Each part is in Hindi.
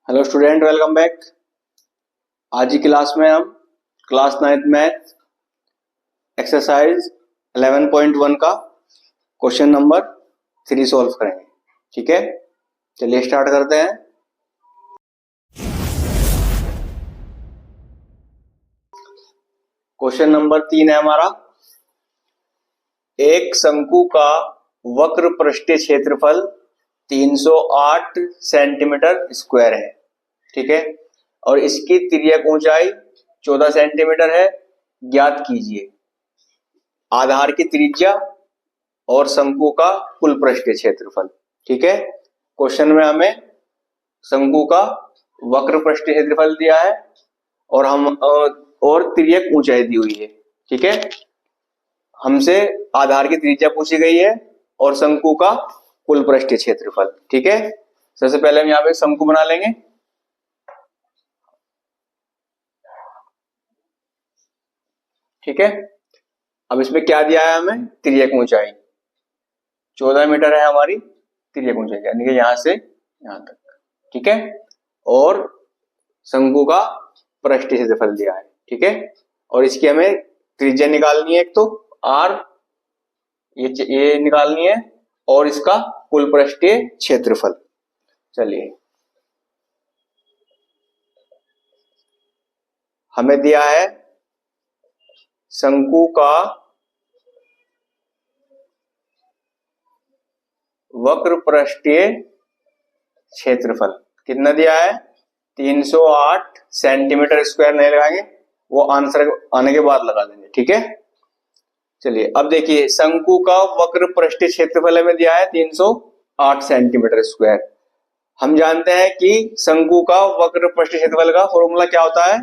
Hello student, welcome back. आज की क्लास में हम क्लास 9th मैथ एक्सरसाइज 11.1 का क्वेश्चन नंबर 3 सॉल्व करेंगे। ठीक है, चलिए स्टार्ट करते हैं। क्वेश्चन नंबर 3 है हमारा, एक शंकु का वक्र पृष्ठीय क्षेत्रफल 308 सेंटीमीटर स्क्वायर है। ठीक है, और इसकी तिर्यक ऊंचाई 14 सेंटीमीटर है। ज्ञात कीजिए आधार की त्रिज्या और शंकु का कुल पृष्ठीय क्षेत्रफल। ठीक है, क्वेश्चन में हमें शंकु का वक्र पृष्ठीय क्षेत्रफल दिया है और तिर्यक ऊंचाई दी हुई है। ठीक है, हमसे आधार की त्रिज्या पूछी गई है और शंकु का कुल पृष्ठीय क्षेत्रफल। ठीक है, सबसे पहले हम यहाँ पे शंकु बना लेंगे। ठीक है, अब इसमें क्या दिया है हमें, तिर्यक ऊंचाई 14 मीटर है हमारी तिर्यक ऊंचाई, यानी कि यहां से यहां तक। ठीक है, और शंकु का पृष्ठीय क्षेत्रफल दिया है। ठीक है, और इसकी हमें त्रिज्या निकालनी है, एक तो r ये निकालनी है और इसका कुल पृष्ठीय क्षेत्रफल। चलिए, हमें दिया है शंकु का वक्र पृष्ठीय क्षेत्रफल कितना दिया है, 308 सेंटीमीटर स्क्वायर नहीं लगाएंगे, वो आंसर आने के बाद लगा देंगे। ठीक है, चलिए अब देखिए शंकु का वक्र पृष्ठीय क्षेत्रफल हमें दिया है 308 सेंटीमीटर स्क्वायर। हम जानते हैं कि शंकु का वक्र पृष्ठीय क्षेत्रफल का फॉर्मूला क्या होता है,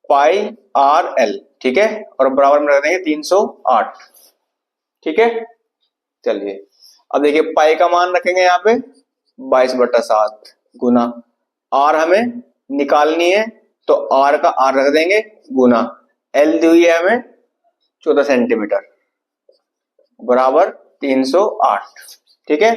पाई आर एल। ठीक है, और बराबर में रख देंगे 308। ठीक है, चलिए अब देखिए पाई का मान रखेंगे यहाँ पे 22/7 गुना आर हमें निकालनी है, तो आर का आर रख देंगे गुना एल दी हुई है हमें 14 सेंटीमीटर बराबर 308। ठीक है,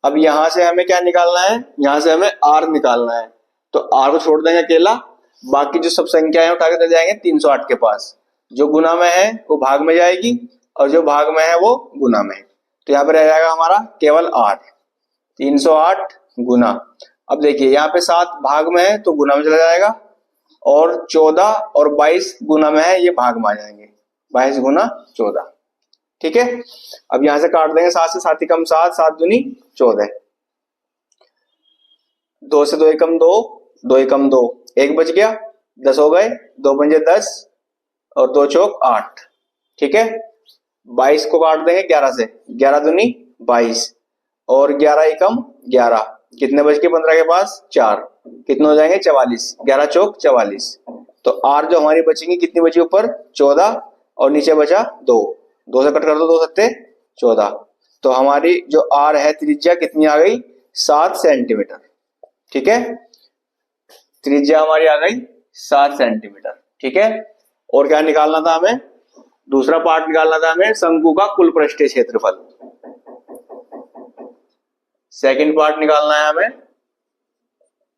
अब यहां से हमें क्या निकालना है, यहां से हमें आर निकालना है, तो आर को छोड़ देंगे अकेला, बाकी जो सब संख्या है उठा के चले जाएंगे 308 के पास। जो गुना में है वो भाग में जाएगी और जो भाग में है वो गुना में है, तो यहाँ पे रह जाएगा हमारा केवल आर 308 गुना। अब देखिए यहाँ पे 7 भाग में है तो गुना में चला जाएगा, और 14 और 22 गुना में है, ये भाग में आ जाएंगे, 22 गुना 14। ठीक है, अब यहां से काट देंगे 7 से 7 कम 7, 7 दूनी 14, 2 से 2 कम 2, 2 कम 2, 1 बच गया, 10 हो गए, 2 पंजे 10 और 2 चौक 8। ठीक है, 22 को काट देंगे 11 से, 11 दूनी 22 और 11 एकम 11, कितने बच गए 15 के पास 4, कितने हो जाएंगे 44, 11 चौक 44। तो आर जो हमारी बचेंगी कितनी बची, ऊपर 14 और नीचे बचा 2, 2 से कट कर दो, 2 सत्ते 14। तो हमारी जो आर है त्रिज्या कितनी आ गई, 7 सेंटीमीटर। ठीक है, त्रिज्या हमारी आ गई 7 सेंटीमीटर। ठीक है, और क्या निकालना था हमें, दूसरा पार्ट निकालना था हमें शंकु का कुल पृष्ठीय क्षेत्रफल। सेकंड पार्ट निकालना है हमें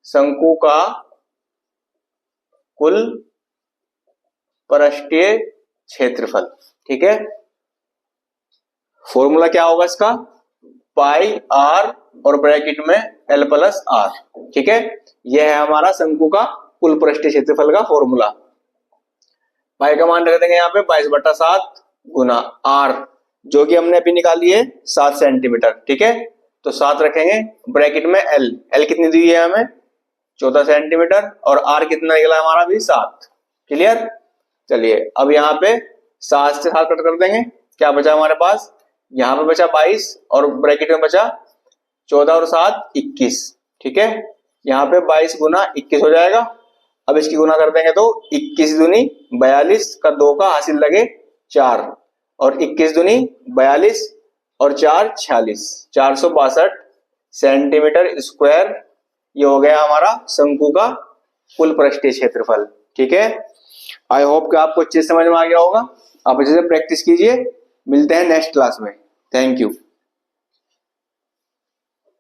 शंकु का कुल पृष्ठीय क्षेत्रफल। ठीक है, फॉर्मूला क्या होगा इसका, पाई आर और ब्रैकेट में एल प्लस आर। ठीक है, यह है हमारा शंकु का कुल पृष्ठीय क्षेत्रफल का फॉर्मूला। पाई का मान रख देंगे यहाँ पे 22/7 गुना आर, जो कि हमने अभी निकाली है 7 सेंटीमीटर। ठीक है, तो 7 रखेंगे, ब्रैकेट में एल, एल कितनी दी है हमें 14 सेंटीमीटर और आर कितना निकला हमारा भी 7। क्लियर, चलिए अब यहाँ पे 7 से 7 कट कर देंगे, क्या बचा हमारे पास, यहाँ पे बचा 22 और ब्रैकेट में बचा 14 और 7 21। ठीक है, यहाँ पे 22 गुना 21 हो जाएगा। अब इसकी गुना कर देंगे तो 21 दूनी 42 का 2 का हासिल लगे 4 और 21 दूनी 42 और 4 46, 462 सेंटीमीटर स्क्वायर। ये हो गया हमारा शंकु का कुल पृष्ठीय क्षेत्रफल। ठीक है, आई होप कि आपको अच्छे से समझ में आ गया होगा। आप अच्छे से प्रैक्टिस कीजिए, मिलते हैं नेक्स्ट क्लास में। Thank you.